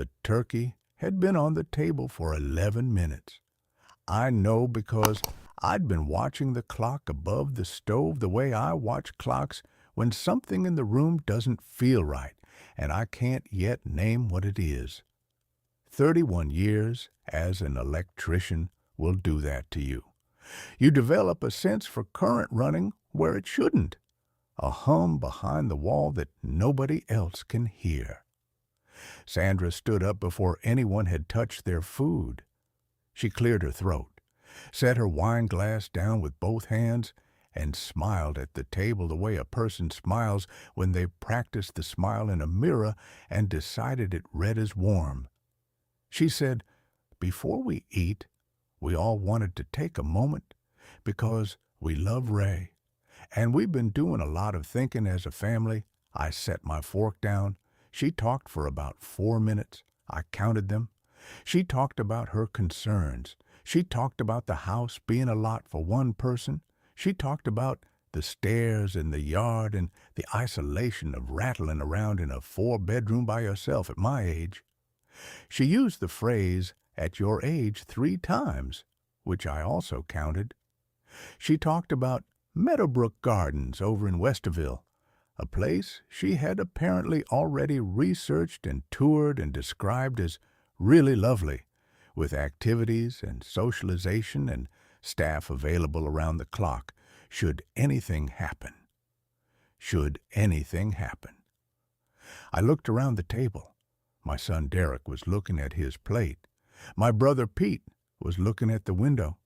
The turkey had been on the table for 11 minutes. I know because I'd been watching the clock above the stove the way I watch clocks when something in the room doesn't feel right, and I can't yet name what it is. 31 years as an electrician will do that to you. You develop a sense for current running where it shouldn't, a hum behind the wall that nobody else can hear. Sandra stood up before anyone had touched their food. She cleared her throat, set her wine glass down with both hands, and smiled at the table the way a person smiles when they've practiced the smile in a mirror and decided it red as warm. She said, "Before we eat, we all wanted to take a moment because we love Ray, and we've been doing a lot of thinking as a family." I set my fork down. She talked for about 4 minutes. I counted them. She talked about her concerns. She talked about the house being a lot for one person. She talked about the stairs and the yard and the isolation of rattling around in a 4-bedroom by yourself at my age. She used the phrase, "at your age," 3 times, which I also counted. She talked about Meadowbrook Gardens over in Westerville, a place she had apparently already researched and toured and described as really lovely, with activities and socialization and staff available around the clock, should anything happen. Should anything happen. I looked around the table. My son Derek was looking at his plate. My brother Pete was looking at the window.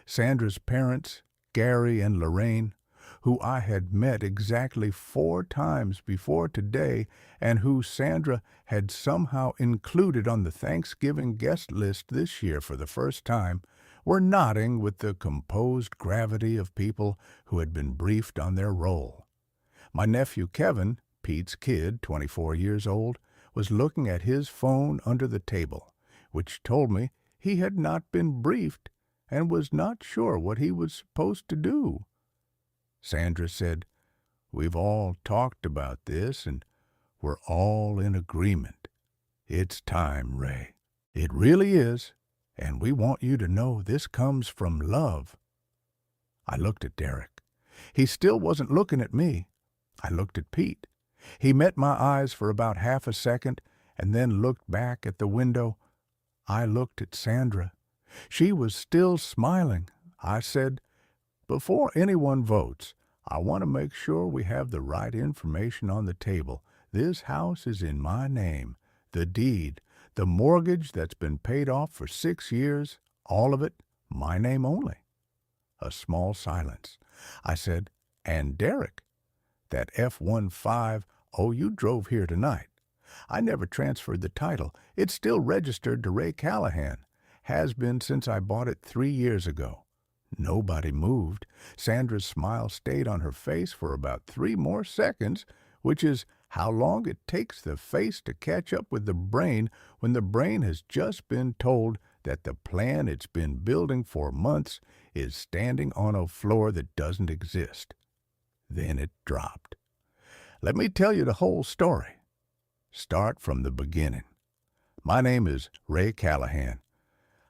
Sandra's parents, Gary and Lorraine, who I had met exactly 4 times before today and who Sandra had somehow included on the Thanksgiving guest list this year for the first time, were nodding with the composed gravity of people who had been briefed on their role. My nephew Kevin, Pete's kid, 24 years old, was looking at his phone under the table, which told me he had not been briefed and was not sure what he was supposed to do. Sandra said, "We've all talked about this, and we're all in agreement. It's time, Ray. It really is, and we want you to know this comes from love." I looked at Derek. He still wasn't looking at me. I looked at Pete. He met my eyes for about half a second and then looked back at the window. I looked at Sandra. She was still smiling. I said, "Before anyone votes, I want to make sure we have the right information on the table. This house is in my name. The deed, the mortgage that's been paid off for 6 years, all of it, my name only." A small silence. I said, "And Derek, that F-15, oh, you drove here tonight. I never transferred the title. It's still registered to Ray Callahan. Has been since I bought it 3 years ago." Nobody moved. Sandra's smile stayed on her face for about 3 more seconds, which is how long it takes the face to catch up with the brain when the brain has just been told that the plan it's been building for months is standing on a floor that doesn't exist. Then it dropped. Let me tell you the whole story. Start from the beginning. My name is Ray Callahan.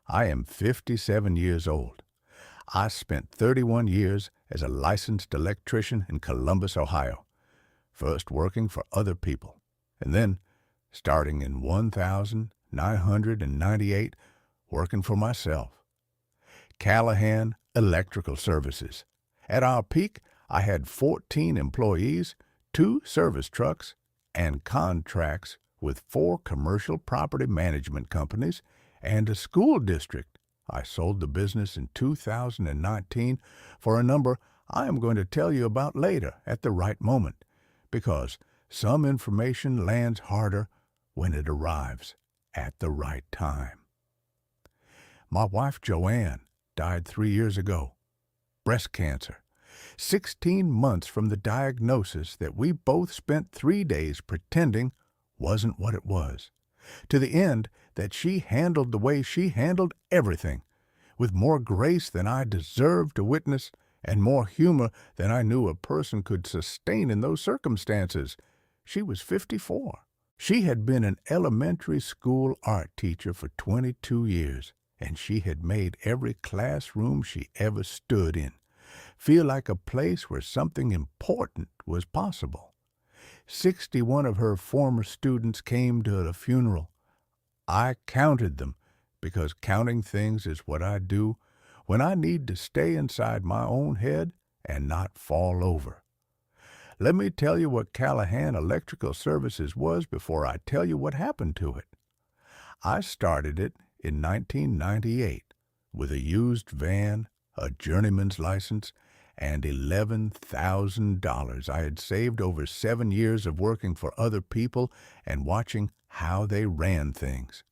I am 57 years old. I spent 31 years as a licensed electrician in Columbus, Ohio, first working for other people, and then, starting in 1998, working for myself. Callahan Electrical Services. At our peak, I had 14 employees, 2 service trucks, and contracts with 4 commercial property management companies and a school district. I sold the business in 2019 for a number I am going to tell you about later at the right moment, because some information lands harder when it arrives at the right time. My wife Joanne died 3 years ago. Breast cancer. 16 months from the diagnosis that we both spent 3 days pretending wasn't what it was, to the end that she handled the way she handled everything, with more grace than I deserved to witness and more humor than I knew a person could sustain in those circumstances. She was 54. She had been an elementary school art teacher for 22 years, and she had made every classroom she ever stood in feel like a place where something important was possible. 61 of her former students came to the funeral. I counted them because counting things is what I do when I need to stay inside my own head and not fall over. Let me tell you what Callahan Electrical Services was before I tell you what happened to it. I started it in 1998 with a used van, a journeyman's license, and $11,000 I had saved over 7 years of working for other people and watching how they ran things,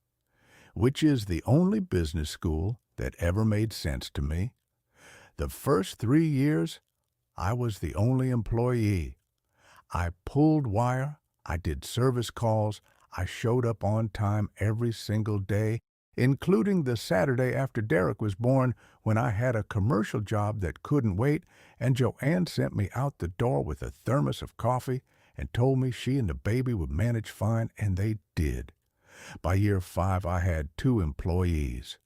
which is the only business school that ever made sense to me. The first 3 years, I was the only employee. I pulled wire, I did service calls, I showed up on time every single day, including the Saturday after Derek was born when I had a commercial job that couldn't wait, and Joanne sent me out the door with a thermos of coffee and told me she and the baby would manage fine, and they did. By year 5, I had 2 employees.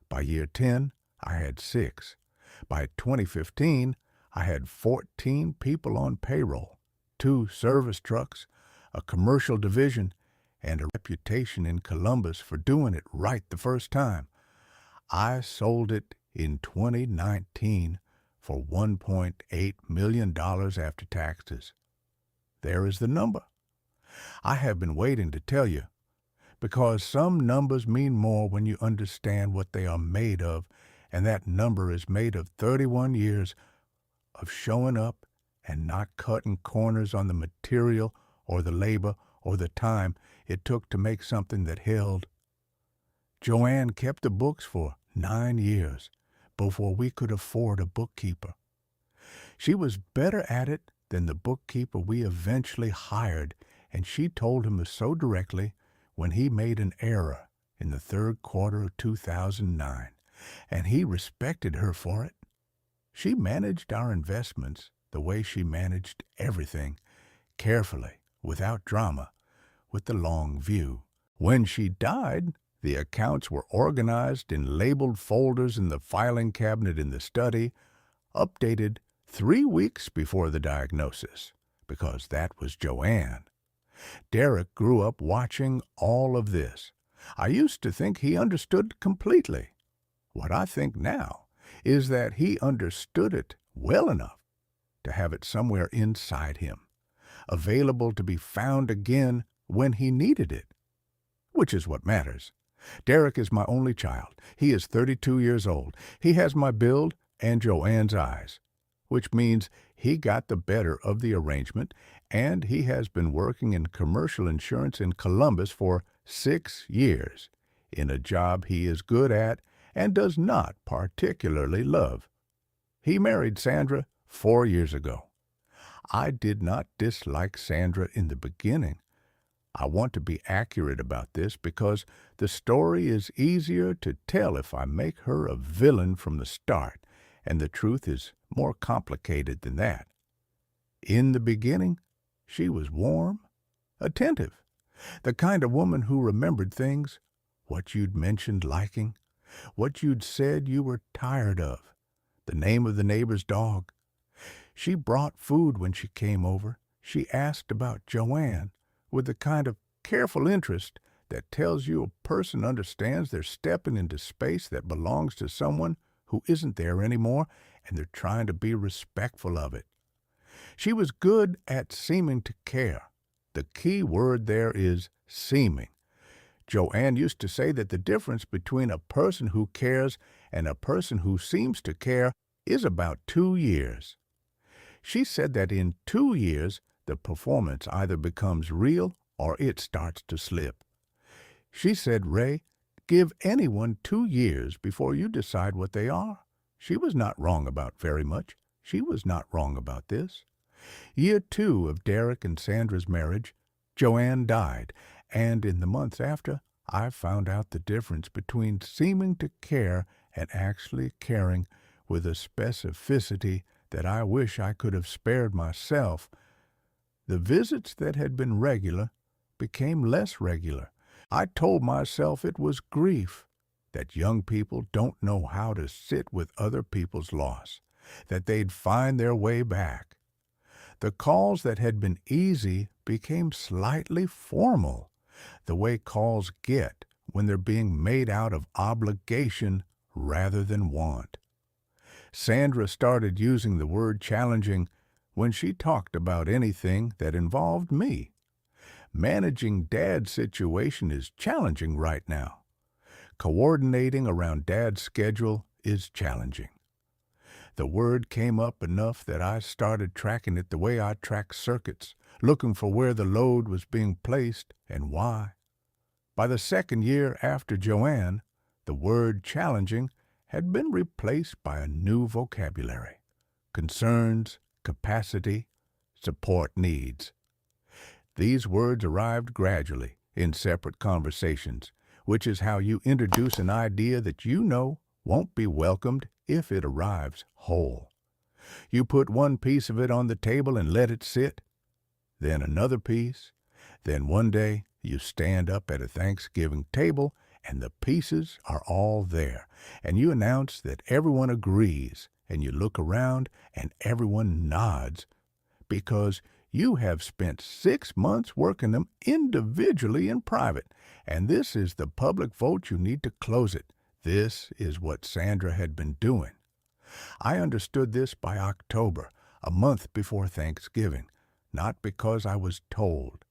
By year 10, I had 6. By 2015, I had 14 people on payroll, 2 service trucks, a commercial division, and a reputation in Columbus for doing it right the first time. I sold it in 2019 for $1.8 million after taxes. There is the number. I have been waiting to tell you, because some numbers mean more when you understand what they are made of, and that number is made of 31 years of showing up and not cutting corners on the material or the labor or the time it took to make something that held. Joanne kept the books for 9 years before we could afford a bookkeeper. She was better at it than the bookkeeper we eventually hired, and she told him so directly when he made an error in the third quarter of 2009, and he respected her for it. She managed our investments the way she managed everything, carefully, without drama, with the long view. When she died, the accounts were organized in labeled folders in the filing cabinet in the study, updated 3 weeks before the diagnosis, because that was Joanne. Derek grew up watching all of this. I used to think he understood completely. What I think now is that he understood it well enough to have it somewhere inside him, available to be found again when he needed it, which is what matters. Derek is my only child. He is 32 years old. He has my build and Joanne's eyes, which means he got the better of the arrangement, and he has been working in commercial insurance in Columbus for 6 years, in a job he is good at and does not particularly love. He married Sandra 4 years ago. I did not dislike Sandra in the beginning. I want to be accurate about this because the story is easier to tell if I make her a villain from the start, and the truth is more complicated than that. In the beginning, she was warm, attentive, the kind of woman who remembered things, what you'd mentioned liking, what you'd said you were tired of, the name of the neighbor's dog. She brought food when she came over. She asked about Joanne with the kind of careful interest that tells you a person understands they're stepping into space that belongs to someone who isn't there anymore, and they're trying to be respectful of it. She was good at seeming to care. The key word there is seeming. Joanne used to say that the difference between a person who cares and a person who seems to care is about 2 years. She said that in 2 years, the performance either becomes real or it starts to slip. She said, Ray, give anyone 2 years before you decide what they are. She was not wrong about very much. She was not wrong about this. Year 2 of Derek and Sandra's marriage, Joanne died, and in the months after, I found out the difference between seeming to care and actually caring with a specificity that I wish I could have spared myself. The visits that had been regular became less regular. I told myself it was grief, that young people don't know how to sit with other people's loss, that they'd find their way back. The calls that had been easy became slightly formal, the way calls get when they're being made out of obligation rather than want. Sandra started using the word challenging when she talked about anything that involved me. Managing Dad's situation is challenging right now. Coordinating around Dad's schedule is challenging. The word came up enough that I started tracking it the way I track circuits, looking for where the load was being placed and why. By the second year after Joanne, the word challenging had been replaced by a new vocabulary: concerns, capacity, support needs. These words arrived gradually in separate conversations, which is how you introduce an idea that you know won't be welcomed if it arrives whole. You put one piece of it on the table and let it sit, then another piece, then one day you stand up at a Thanksgiving table and the pieces are all there, and you announce that everyone agrees, and you look around and everyone nods, because you have spent 6 months working them individually in private, and this is the public vote you need to close it. This is what Sandra had been doing. I understood this by October, a month before Thanksgiving, not because I was told,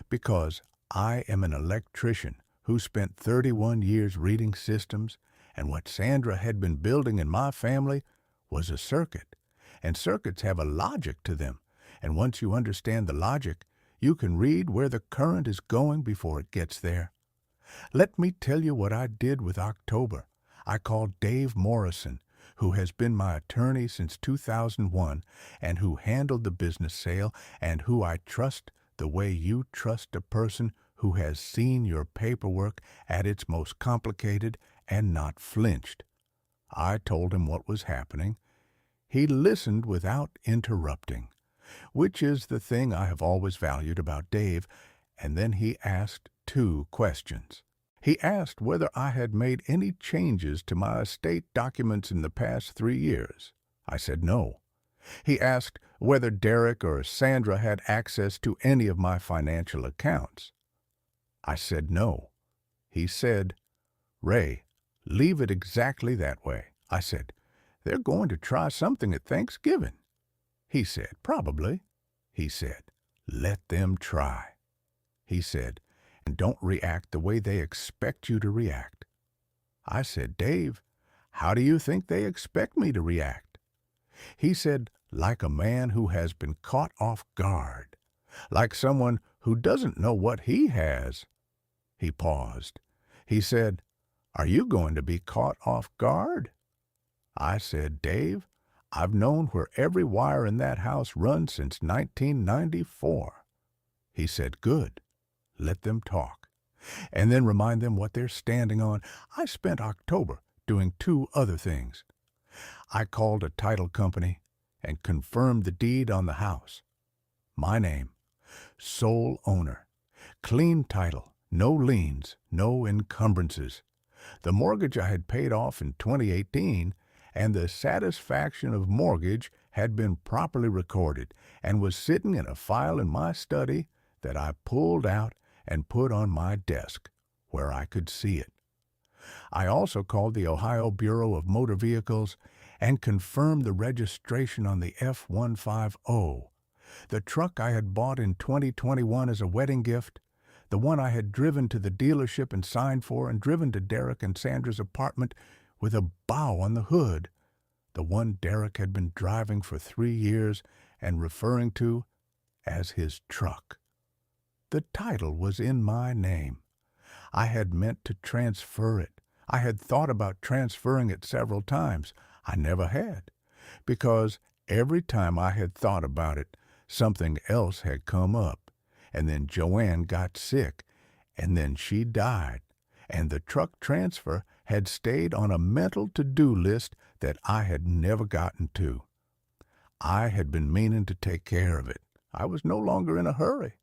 because I am an electrician who spent 31 years reading systems, and what Sandra had been building in my family was a circuit, and circuits have a logic to them, and once you understand the logic, you can read where the current is going before it gets there. Let me tell you what I did with October. I called Dave Morrison, who has been my attorney since 2001 and who handled the business sale and who I trust the way you trust a person who has seen your paperwork at its most complicated and not flinched. I told him what was happening. He listened without interrupting, which is the thing I have always valued about Dave, and then he asked 2 questions. He asked whether I had made any changes to my estate documents in the past 3 years. I said no. He asked whether Derek or Sandra had access to any of my financial accounts. I said no. He said, "Ray, leave it exactly that way." I said, "They're going to try something at Thanksgiving." He said, "Probably." He said, "Let them try." He said, "And don't react the way they expect you to react." I said, "Dave, how do you think they expect me to react?" He said, "Like a man who has been caught off guard, like someone who doesn't know what he has." He paused. He said, "Are you going to be caught off guard?" I said, "Dave, I've known where every wire in that house runs since 1994. He said, "Good. Let them talk. And then remind them what they're standing on." I spent October doing 2 other things. I called a title company and confirmed the deed on the house. My name, sole owner, clean title, no liens, no encumbrances. The mortgage I had paid off in 2018, and the satisfaction of mortgage had been properly recorded and was sitting in a file in my study that I pulled out and put on my desk where I could see it. I also called the Ohio Bureau of Motor Vehicles and confirmed the registration on the F-150, the truck I had bought in 2021 as a wedding gift, the one I had driven to the dealership and signed for and driven to Derek and Sandra's apartment with a bow on the hood, the one Derek had been driving for 3 years and referring to as his truck. The title was in my name. I had meant to transfer it. I had thought about transferring it several times. I never had, because every time I had thought about it, something else had come up, and then Joanne got sick, and then she died, and the truck transfer had stayed on a mental to-do list that I had never gotten to. I had been meaning to take care of it. I was no longer in a hurry.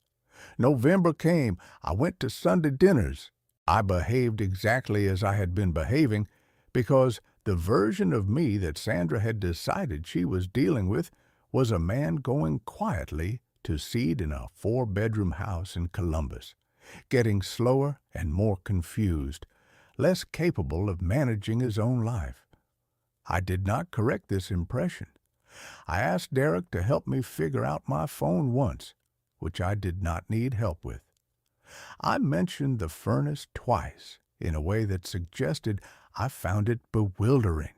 November came. I went to Sunday dinners. I behaved exactly as I had been behaving because the version of me that Sandra had decided she was dealing with was a man going quietly to seed in a 4-bedroom house in Columbus, getting slower and more confused, less capable of managing his own life. I did not correct this impression. I asked Derek to help me figure out my phone once, which I did not need help with. I mentioned the furnace twice in a way that suggested I found it bewildering.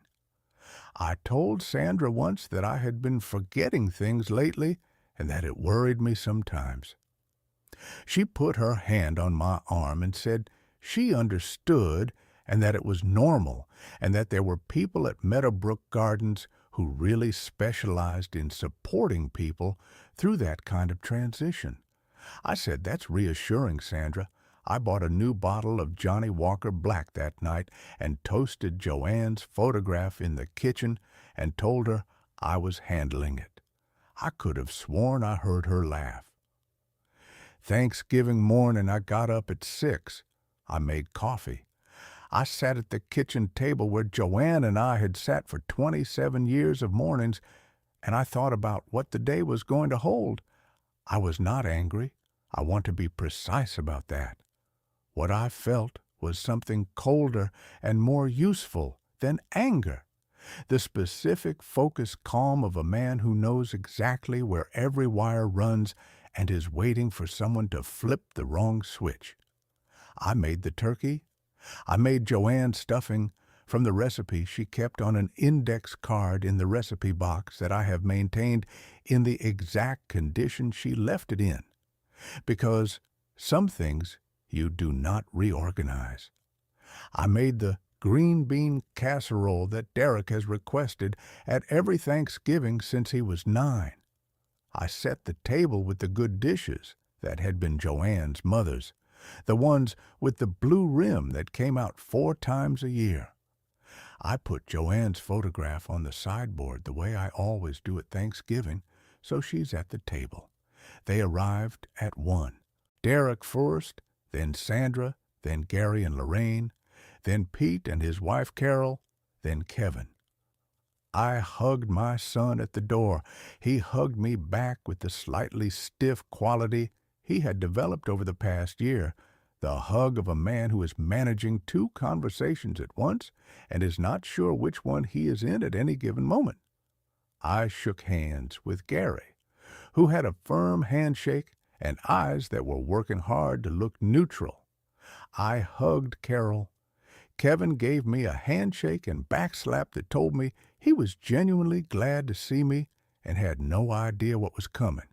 I told Sandra once that I had been forgetting things lately and that it worried me sometimes. She put her hand on my arm and said she understood and that it was normal and that there were people at Meadowbrook Gardens who really specialized in supporting people through that kind of transition. I said, "That's reassuring, Sandra." I bought a new bottle of Johnny Walker Black that night and toasted Joanne's photograph in the kitchen and told her I was handling it. I could have sworn I heard her laugh. Thanksgiving morning, I got up at 6. I made coffee. I sat at the kitchen table where Joanne and I had sat for 27 years of mornings, and I thought about what the day was going to hold. I was not angry. I want to be precise about that. What I felt was something colder and more useful than anger. The specific, focused calm of a man who knows exactly where every wire runs and is waiting for someone to flip the wrong switch. I made the turkey. I made Joanne stuffing from the recipe she kept on an index card in the recipe box that I have maintained in the exact condition she left it in, because some things you do not reorganize. I made the green bean casserole that Derek has requested at every Thanksgiving since he was 9. I set the table with the good dishes that had been Joanne's mother's, the ones with the blue rim that came out 4 times a year. I put Joanne's photograph on the sideboard the way I always do at Thanksgiving, so she's at the table. They arrived at 1. Derek first, then Sandra, then Gary and Lorraine, then Pete and his wife Carol, then Kevin. I hugged my son at the door. He hugged me back with the slightly stiff quality he had developed over the past year, the hug of a man who is managing 2 conversations at once and is not sure which one he is in at any given moment. I shook hands with Gary, who had a firm handshake and eyes that were working hard to look neutral. I hugged Carol. Kevin gave me a handshake and backslap that told me he was genuinely glad to see me and had no idea what was coming.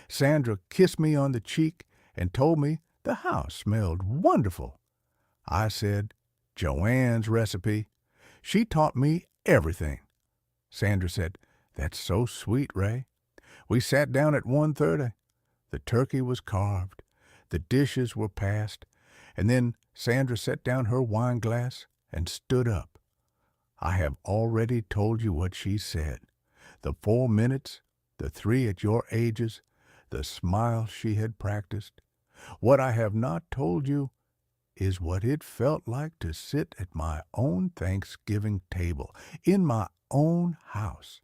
Sandra kissed me on the cheek and told me the house smelled wonderful. I said, "Joanne's recipe. She taught me everything." Sandra said, "That's so sweet, Ray." We sat down at 1:30. The turkey was carved. The dishes were passed. And then Sandra set down her wine glass and stood up. I have already told you what she said. The 4 minutes, the 3 at your ages, the smile she had practiced. What I have not told you is what it felt like to sit at my own Thanksgiving table, in my own house,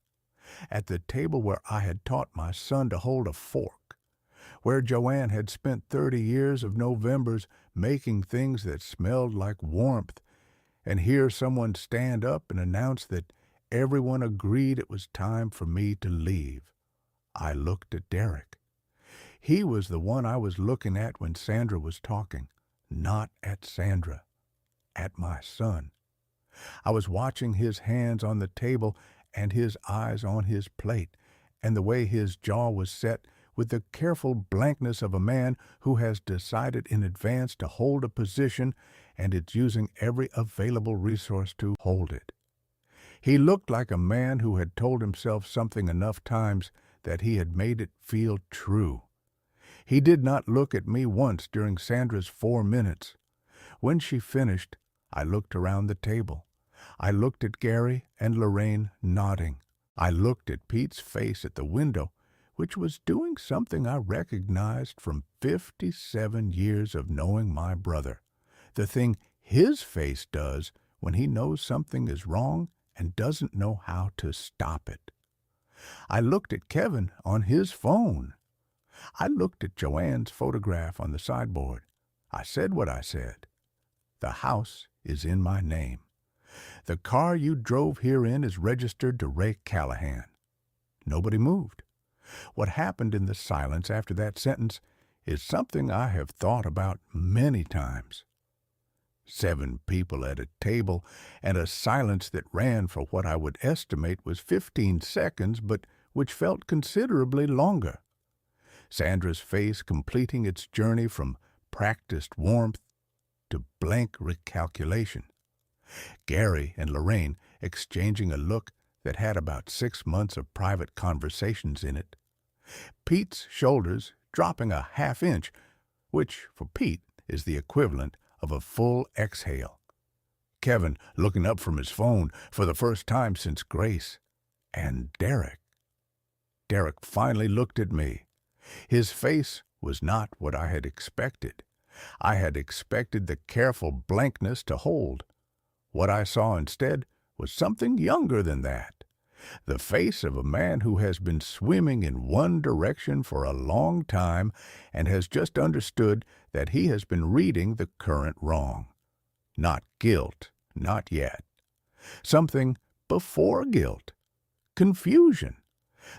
at the table where I had taught my son to hold a fork, where Joanne had spent 30 years of Novembers making things that smelled like warmth, and hear someone stand up and announce that everyone agreed it was time for me to leave. I looked at Derek. He was the one I was looking at when Sandra was talking, not at Sandra, at my son. I was watching his hands on the table and his eyes on his plate, and the way his jaw was set with the careful blankness of a man who has decided in advance to hold a position and is using every available resource to hold it. He looked like a man who had told himself something enough times that he had made it feel true. He did not look at me once during Sandra's 4 minutes. When she finished, I looked around the table. I looked at Gary and Lorraine nodding. I looked at Pete's face at the window which was doing something I recognized from 57 years of knowing my brother, the thing his face does when he knows something is wrong and doesn't know how to stop it. I looked at Kevin on his phone. I looked at Joanne's photograph on the sideboard. I said what I said. The house is in my name. The car you drove here in is registered to Ray Callahan. Nobody moved. What happened in the silence after that sentence is something I have thought about many times. 7 people at a table, and a silence that ran for what I would estimate was 15 seconds, but which felt considerably longer. Sandra's face completing its journey from practiced warmth to blank recalculation. Gary and Lorraine exchanging a look that had about 6 months of private conversations in it. Pete's shoulders dropping a half-inch, which for Pete is the equivalent of a full exhale. Kevin looking up from his phone for the first time since Grace. And Derek. Derek finally looked at me. His face was not what I had expected. I had expected the careful blankness to hold. What I saw instead was something younger than that. The face of a man who has been swimming in one direction for a long time and has just understood that he has been reading the current wrong. Not guilt, not yet. Something before guilt. Confusion.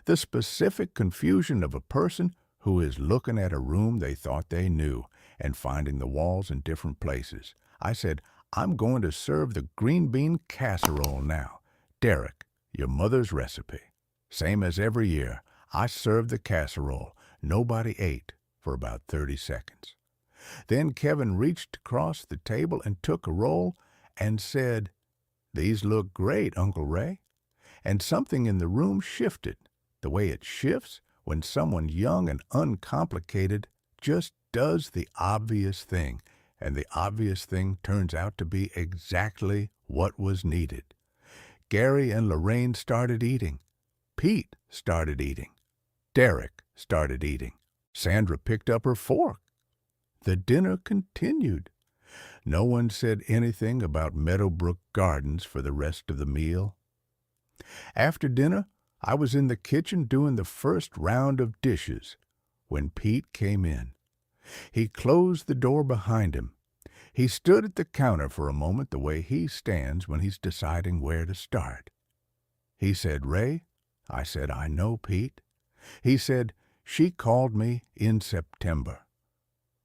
The specific confusion of a person who is looking at a room they thought they knew and finding the walls in different places. I said, I'm going to serve the green bean casserole now. Derek, your mother's recipe. Same as every year. I served the casserole. Nobody ate for about 30 seconds. Then Kevin reached across the table and took a roll and said, These look great, Uncle Ray. And something in the room shifted, the way it shifts when someone young and uncomplicated just does the obvious thing, and the obvious thing turns out to be exactly what was needed. Gary and Lorraine started eating. Pete started eating. Derek started eating. Sandra picked up her fork. The dinner continued. No one said anything about Meadowbrook Gardens for the rest of the meal. After dinner, I was in the kitchen doing the first round of dishes when Pete came in. He closed the door behind him. He stood at the counter for a moment the way he stands when he's deciding where to start. He said, Ray? I said, I know, Pete. He said, she called me in September.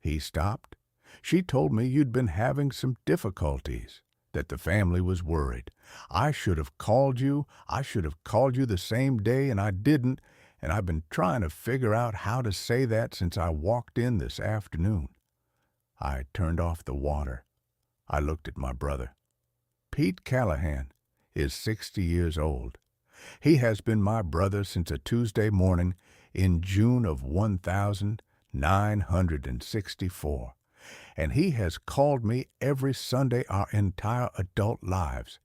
He stopped. She told me you'd been having some difficulties, that the family was worried. I should have called you. I should have called you the same day, and I didn't, and I've been trying to figure out how to say that since I walked in this afternoon. I turned off the water. I looked at my brother. Pete Callahan is 60 years old. He has been my brother since a Tuesday morning in June of 1964, and he has called me every Sunday our entire adult lives,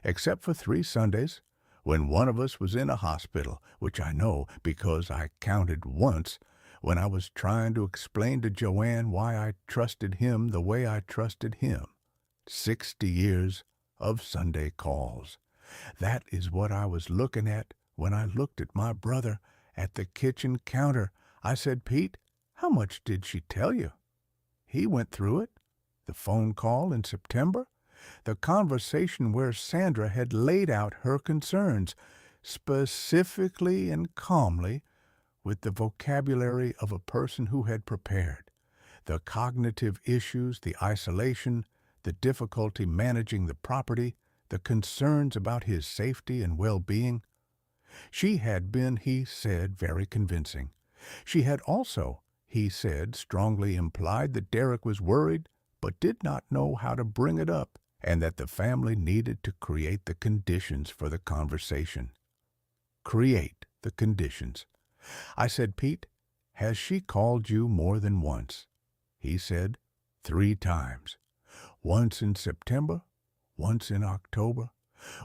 except for 3 Sundays when one of us was in a hospital, which I know because I counted once when I was trying to explain to Joanne why I trusted him the way I trusted him. 60 years of Sunday calls. That is what I was looking at when I looked at my brother at the kitchen counter. I said, Pete, how much did she tell you? He went through it. The phone call in September. The conversation where Sandra had laid out her concerns, specifically and calmly, with the vocabulary of a person who had prepared. The cognitive issues, the isolation, the difficulty managing the property, the concerns about his safety and well-being. She had been, he said, very convincing. She had also, he said, strongly implied that Derek was worried but did not know how to bring it up, and that the family needed to create the conditions for the conversation. Create the conditions. I said, Pete, has she called you more than once? He said, 3 times. Once in September, once in October,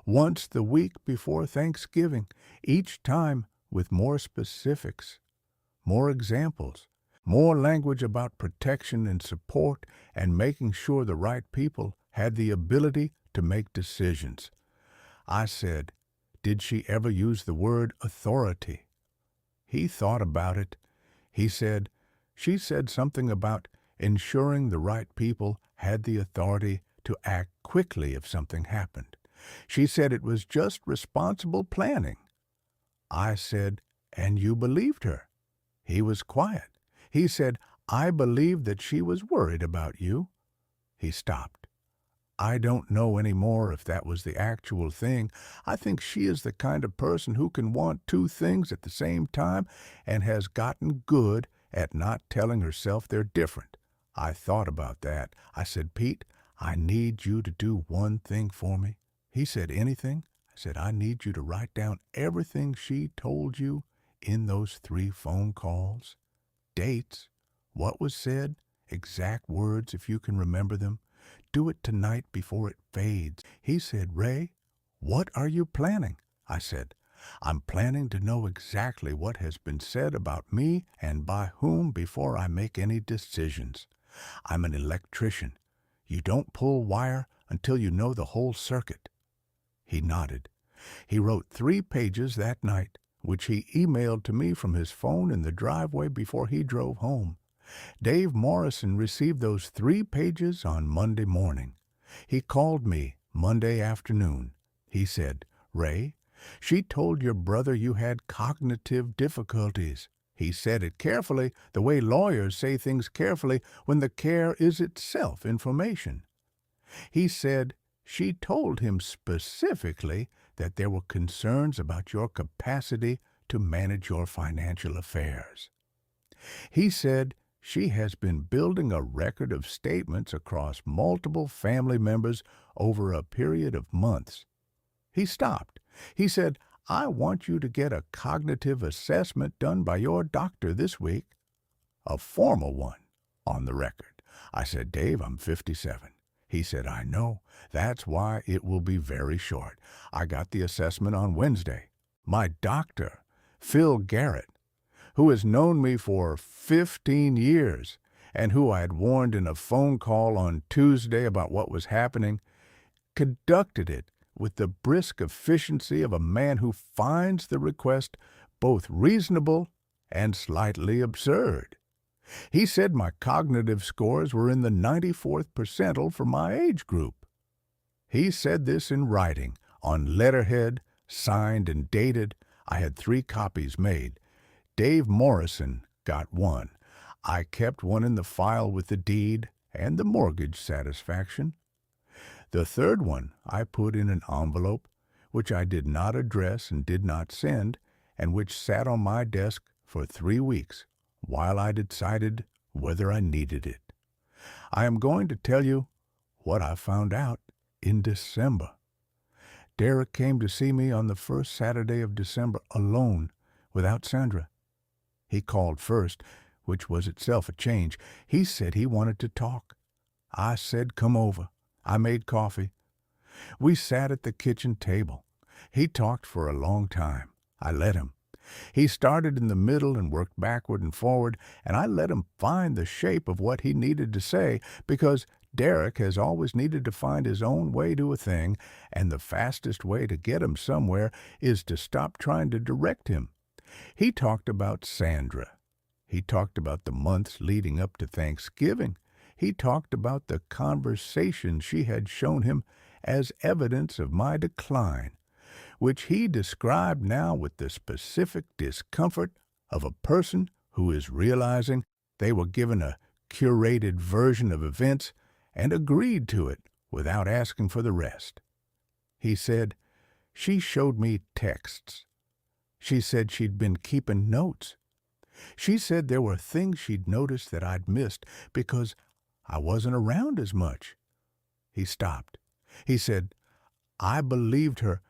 once the week before Thanksgiving, each time with more specifics more examples, more language about protection and support and making sure the right people had the ability to make decisions. I said, did she ever use the word authority? He thought about it. He said, she said something about ensuring the right people had the authority to act quickly if something happened. She said it was just responsible planning. I said, and you believed her? He was quiet. He said, I believed that she was worried about you. He stopped. I don't know anymore if that was the actual thing. I think she is the kind of person who can want two things at the same time and has gotten good at not telling herself they're different. I thought about that. I said, Pete, I need you to do one thing for me. He said, anything? I said, I need you to write down everything she told you in those 3 phone calls. Dates, what was said, exact words if you can remember them. Do it tonight before it fades. He said, Ray, what are you planning? I said, I'm planning to know exactly what has been said about me and by whom before I make any decisions. I'm an electrician. You don't pull wire until you know the whole circuit. He nodded. He wrote 3 pages that night, which he emailed to me from his phone in the driveway before he drove home. Dave Morrison received those 3 pages on Monday morning. He called me Monday afternoon. He said, Ray, she told your brother you had cognitive difficulties. He said it carefully, the way lawyers say things carefully when the care is itself information. He said she told him specifically that there were concerns about your capacity to manage your financial affairs. He said she has been building a record of statements across multiple family members over a period of months. He stopped. He said, I want you to get a cognitive assessment done by your doctor this week. A formal one, on the record. I said, Dave, I'm 57. He said, I know. That's why it will be very short. I got the assessment on Wednesday. My doctor, Phil Garrett, who has known me for 15 years and who I had warned in a phone call on Tuesday about what was happening, conducted it with the brisk efficiency of a man who finds the request both reasonable and slightly absurd. He said my cognitive scores were in the 94th percentile for my age group. He said this in writing, on letterhead, signed and dated. I had 3 copies made. Dave Morrison got one. I kept one in the file with the deed and the mortgage satisfaction. The 3rd one I put in an envelope, which I did not address and did not send, and which sat on my desk for 3 weeks while I decided whether I needed it. I am going to tell you what I found out in December. Derek came to see me on the first Saturday of December alone, without Sandra. He called first, which was itself a change. He said he wanted to talk. I said, come over. I made coffee. We sat at the kitchen table. He talked for a long time. I let him. He started in the middle and worked backward and forward, and I let him find the shape of what he needed to say, because Derek has always needed to find his own way to a thing, and the fastest way to get him somewhere is to stop trying to direct him. He talked about Sandra. He talked about the months leading up to Thanksgiving. He talked about the conversation she had shown him as evidence of my decline, which he described now with the specific discomfort of a person who is realizing they were given a curated version of events and agreed to it without asking for the rest. He said, she showed me texts. She said she'd been keeping notes. She said there were things she'd noticed that I'd missed because I wasn't around as much. He stopped. He said, I believed her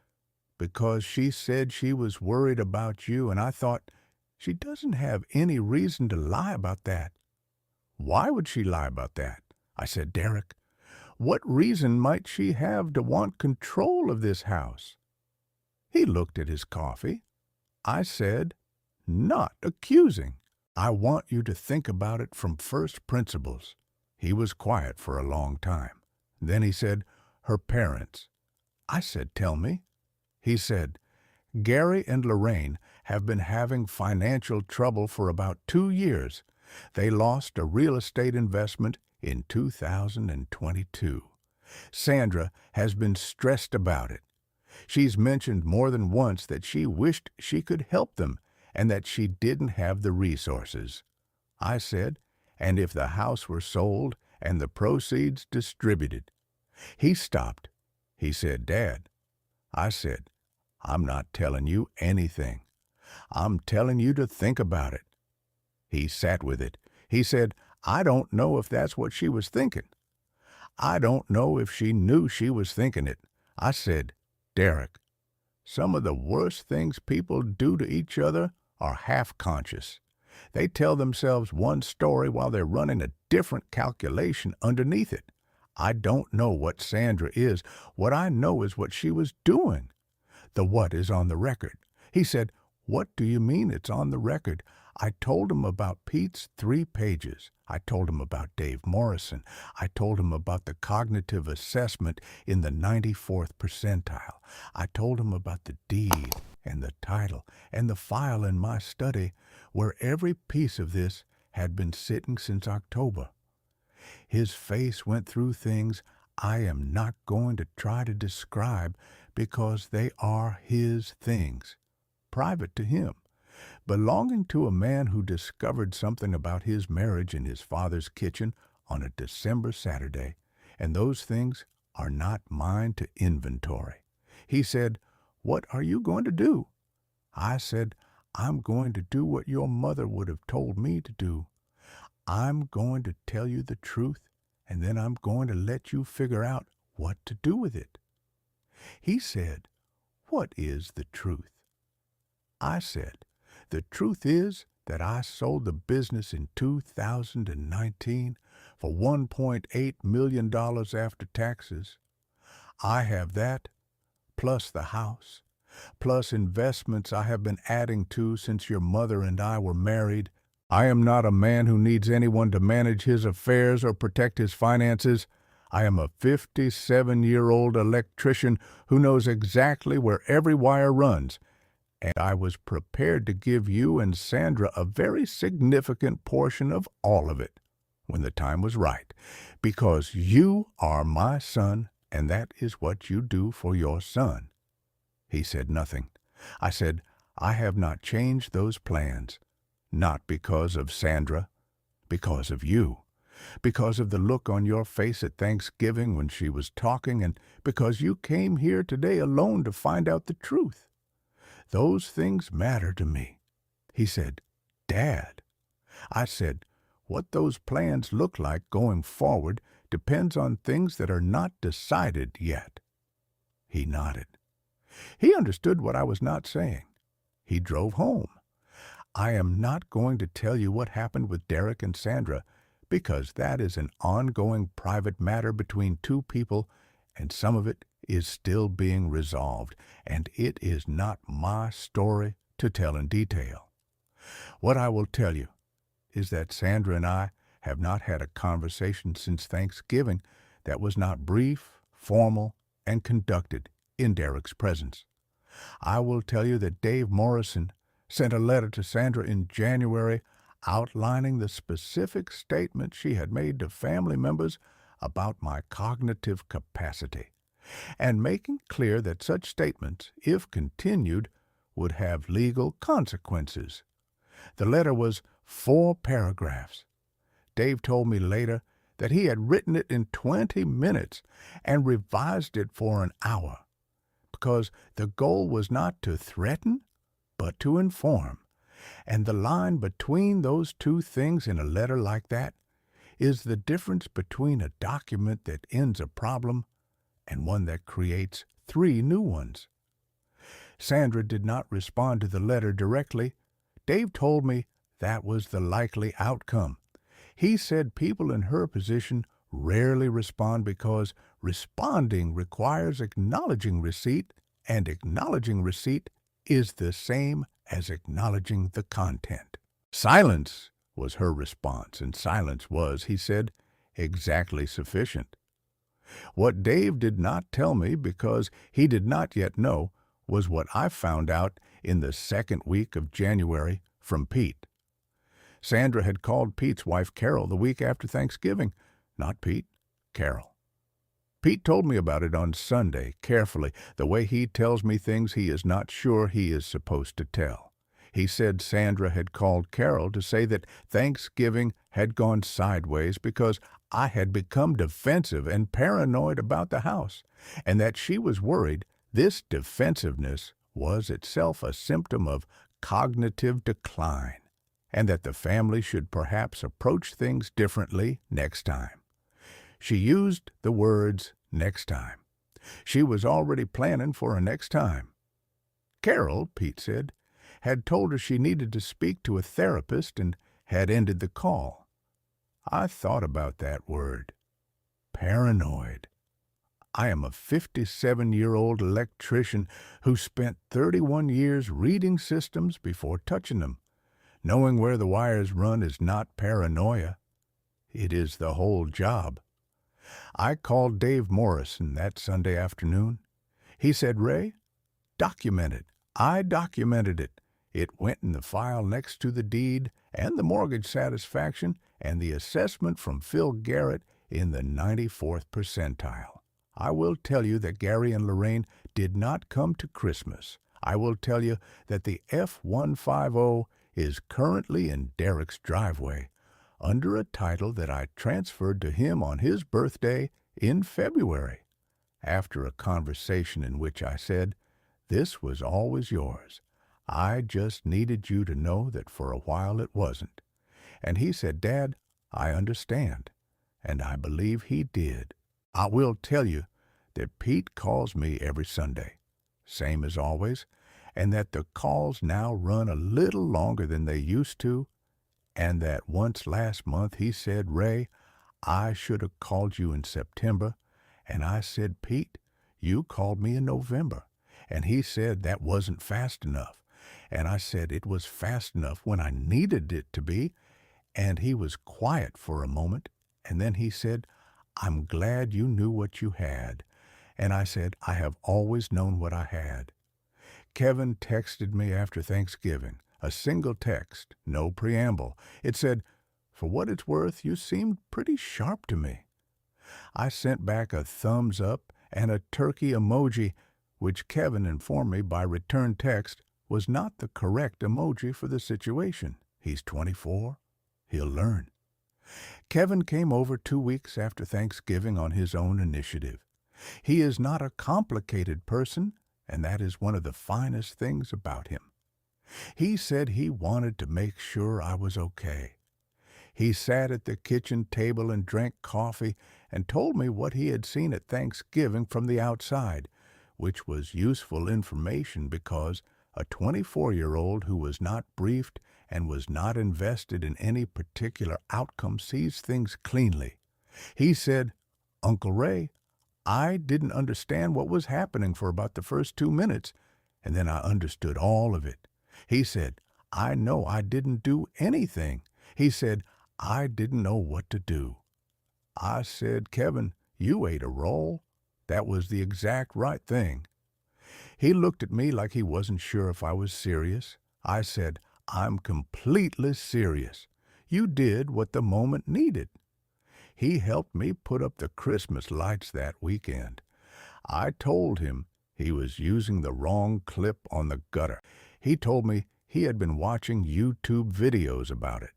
because she said she was worried about you, and I thought, she doesn't have any reason to lie about that. Why would she lie about that? I said, Derek, what reason might she have to want control of this house? He looked at his coffee. I said, not accusing. I want you to think about it from first principles." He was quiet for a long time. Then he said, "Her parents." I said, "Tell me." He said, "Gary and Lorraine have been having financial trouble for about 2 years. They lost a real estate investment in 2022. Sandra has been stressed about it. She's mentioned more than once that she wished she could help them and that she didn't have the resources." I said, "And if the house were sold and the proceeds distributed?" He stopped. He said, "Dad." I said, "I'm not telling you anything. I'm telling you to think about it." He sat with it. He said, "I don't know if that's what she was thinking. I don't know if she knew she was thinking it." I said, "Derek, some of the worst things people do to each other are half-conscious. They tell themselves one story while they're running a different calculation underneath it. I don't know what Sandra is. What I know is what she was doing. The what is on the record." He said, "What do you mean it's on the record?" I told him about Pete's 3 pages. I told him about Dave Morrison. I told him about the cognitive assessment in the 94th percentile. I told him about the deed and the title and the file in my study where every piece of this had been sitting since October. His face went through things I am not going to try to describe because they are his things, private to him, belonging to a man who discovered something about his marriage in his father's kitchen on a December Saturday, and those things are not mine to inventory. He said, "What are you going to do?" I said, "I'm going to do what your mother would have told me to do. I'm going to tell you the truth, and then I'm going to let you figure out what to do with it." He said, "What is the truth?" I said, "The truth is that I sold the business in 2019 for $1.8 million after taxes. I have that, plus the house, plus investments I have been adding to since your mother and I were married. I am not a man who needs anyone to manage his affairs or protect his finances. I am a 57-year-old electrician who knows exactly where every wire runs, and I was prepared to give you and Sandra a very significant portion of all of it when the time was right, because you are my son, and that is what you do for your son." He said nothing. I said, "I have not changed those plans, not because of Sandra, because of you, because of the look on your face at Thanksgiving when she was talking, and because you came here today alone to find out the truth. Those things matter to me." He said, "Dad." I said, "What those plans look like going forward depends on things that are not decided yet." He nodded. He understood what I was not saying. He drove home. I am not going to tell you what happened with Derek and Sandra, because that is an ongoing private matter between two people, and some of it is still being resolved, and it is not my story to tell in detail. What I will tell you is that Sandra and I have not had a conversation since Thanksgiving that was not brief, formal, and conducted in Derek's presence. I will tell you that Dave Morrison sent a letter to Sandra in January outlining the specific statements she had made to family members about my cognitive capacity, and making clear that such statements, if continued, would have legal consequences. The letter was 4 paragraphs. Dave told me later that he had written it in 20 minutes and revised it for an hour, because the goal was not to threaten, but to inform. And the line between those two things in a letter like that is the difference between a document that ends a problem and one that creates 3 new ones. Sandra did not respond to the letter directly. Dave told me that was the likely outcome. He said people in her position rarely respond because responding requires acknowledging receipt, and acknowledging receipt is the same as acknowledging the content. Silence was her response, and silence was, he said, exactly sufficient. What Dave did not tell me, because he did not yet know, was what I found out in the second week of January from Pete. Sandra had called Pete's wife Carol the week after Thanksgiving. Not Pete, Carol. Pete told me about it on Sunday, carefully, the way he tells me things he is not sure he is supposed to tell. He said Sandra had called Carol to say that Thanksgiving had gone sideways because I had become defensive and paranoid about the house, and that she was worried this defensiveness was itself a symptom of cognitive decline, and that the family should perhaps approach things differently next time. She used the words next time. She was already planning for a next time. Carol, Pete said, had told her she needed to speak to a therapist and had ended the call. I thought about that word. Paranoid. I am a 57-year-old electrician who spent 31 years reading systems before touching them. Knowing where the wires run is not paranoia. It is the whole job. I called Dave Morrison that Sunday afternoon. He said, "Ray, document it." I documented it. It went in the file next to the deed and the mortgage satisfaction and the assessment from Phil Garrett in the 94th percentile. I will tell you that Gary and Lorraine did not come to Christmas. I will tell you that the F-150 is currently in Derek's driveway, under a title that I transferred to him on his birthday in February, after a conversation in which I said, "This was always yours. I just needed you to know that for a while it wasn't." And he said, "Dad, I understand." And I believe he did. I will tell you that Pete calls me every Sunday, same as always, and that the calls now run a little longer than they used to, and that once last month he said, "Ray, I should have called you in September," and I said, "Pete, you called me in November," and he said that wasn't fast enough, and I said it was fast enough when I needed it to be, and he was quiet for a moment, and then he said, "I'm glad you knew what you had," and I said, "I have always known what I had." Kevin texted me after Thanksgiving, a single text, no preamble. It said, "For what it's worth, you seemed pretty sharp to me." I sent back a thumbs up and a turkey emoji, which Kevin informed me by return text was not the correct emoji for the situation. He's 24. He'll learn. Kevin came over 2 weeks after Thanksgiving on his own initiative. He is not a complicated person, and that is one of the finest things about him. He said he wanted to make sure I was okay. He sat at the kitchen table and drank coffee and told me what he had seen at Thanksgiving from the outside, which was useful information because a 24-year-old who was not briefed and was not invested in any particular outcome sees things cleanly. He said, "Uncle Ray, I didn't understand what was happening for about the first 2 minutes, and then I understood all of it." He said, "I know I didn't do anything." He said, "I didn't know what to do." I said, "Kevin, you ate a roll. That was the exact right thing." He looked at me like he wasn't sure if I was serious. I said, "I'm completely serious. You did what the moment needed." He helped me put up the Christmas lights that weekend. I told him he was using the wrong clip on the gutter. He told me he had been watching YouTube videos about it.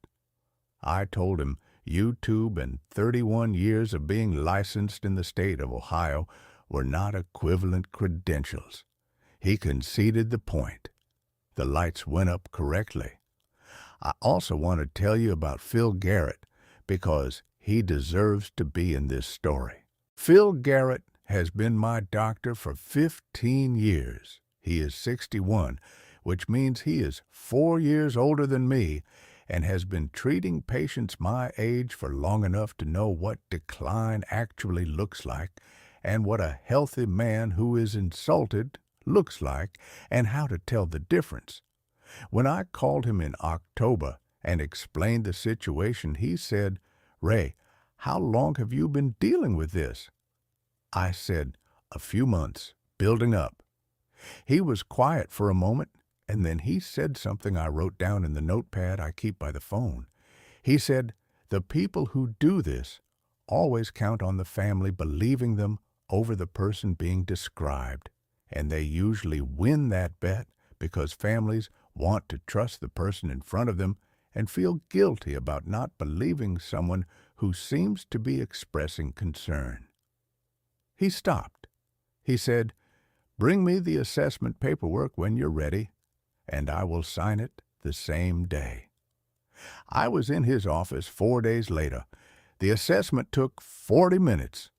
I told him YouTube and 31 years of being licensed in the state of Ohio were not equivalent credentials. He conceded the point. The lights went up correctly. I also want to tell you about Phil Garrett because he deserves to be in this story. Phil Garrett has been my doctor for 15 years. He is 61, which means he is 4 years older than me and has been treating patients my age for long enough to know what decline actually looks like and what a healthy man who is insulted looks like and how to tell the difference. When I called him in October and explained the situation, he said, "Ray, how long have you been dealing with this?" I said, "A few months, building up." He was quiet for a moment, and then he said something I wrote down in the notepad I keep by the phone. He said, "The people who do this always count on the family believing them over the person being described, and they usually win that bet because families want to trust the person in front of them and feel guilty about not believing someone who seems to be expressing concern." He stopped. He said, "Bring me the assessment paperwork when you're ready, and I will sign it the same day." I was in his office 4 days later. The assessment took 40 minutes.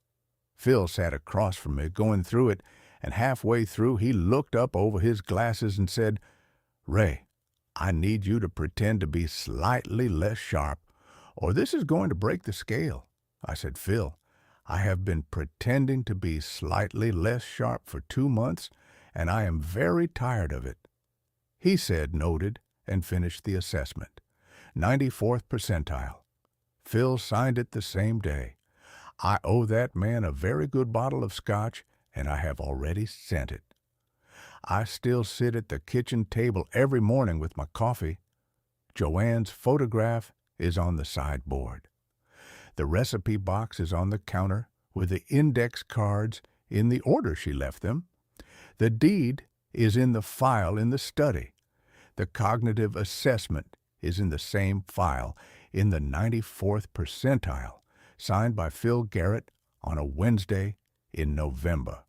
Phil sat across from me going through it, and halfway through he looked up over his glasses and said, "Ray, I need you to pretend to be slightly less sharp, or this is going to break the scale." I said, "Phil, I have been pretending to be slightly less sharp for 2 months, and I am very tired of it." He said, "Noted," and finished the assessment. 94th percentile. Phil signed it the same day. I owe that man a very good bottle of scotch, and I have already sent it. I still sit at the kitchen table every morning with my coffee. Joanne's photograph is on the sideboard. The recipe box is on the counter with the index cards in the order she left them. The deed is in the file in the study. The cognitive assessment is in the same file in the 94th percentile, signed by Phil Garrett on a Wednesday in November.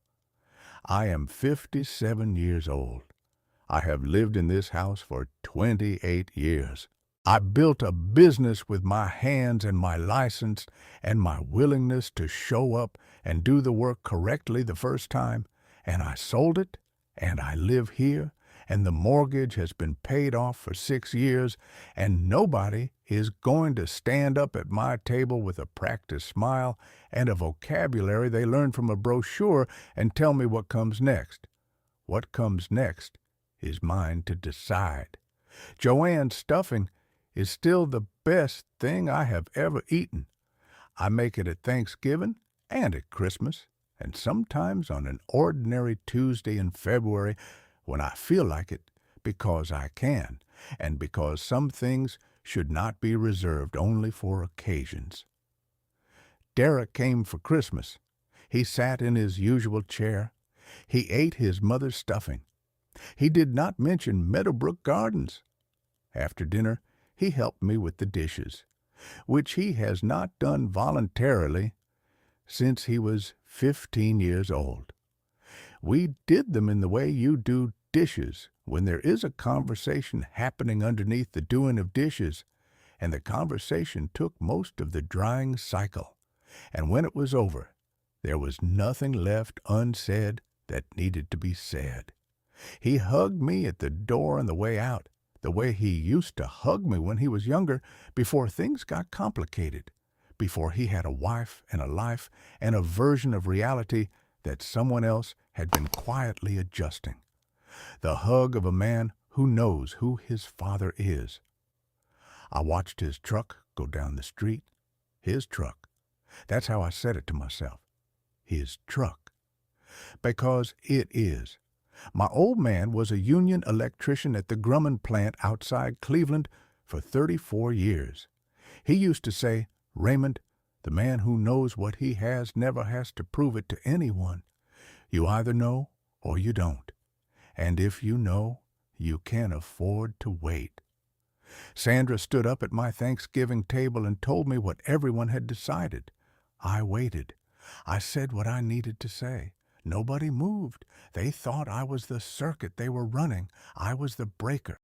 I am 57 years old. I have lived in this house for 28 years. I built a business with my hands and my license and my willingness to show up and do the work correctly the first time, and I sold it, and I live here, and the mortgage has been paid off for 6 years, and nobody is going to stand up at my table with a practiced smile and a vocabulary they learned from a brochure and tell me what comes next. What comes next is mine to decide. Joanne's stuffing is still the best thing I have ever eaten. I make it at Thanksgiving and at Christmas, and sometimes on an ordinary Tuesday in February when I feel like it, because I can, and because some things should not be reserved only for occasions. Derek came for Christmas. He sat in his usual chair. He ate his mother's stuffing. He did not mention Meadowbrook Gardens. After dinner, he helped me with the dishes, which he has not done voluntarily since he was 15 years old. We did them in the way you do dishes when there is a conversation happening underneath the doing of dishes, and the conversation took most of the drying cycle, and when it was over, there was nothing left unsaid that needed to be said. He hugged me at the door on the way out, the way he used to hug me when he was younger, before things got complicated, before he had a wife and a life and a version of reality that someone else had been quietly adjusting. The hug of a man who knows who his father is. I watched his truck go down the street. His truck. That's how I said it to myself. His truck. Because it is. My old man was a union electrician at the Grumman plant outside Cleveland for 34 years. He used to say, "Raymond, the man who knows what he has never has to prove it to anyone. You either know or you don't. And if you know, you can afford to wait." Sandra stood up at my Thanksgiving table and told me what everyone had decided. I waited. I said what I needed to say. Nobody moved. They thought I was the circuit they were running. I was the breaker.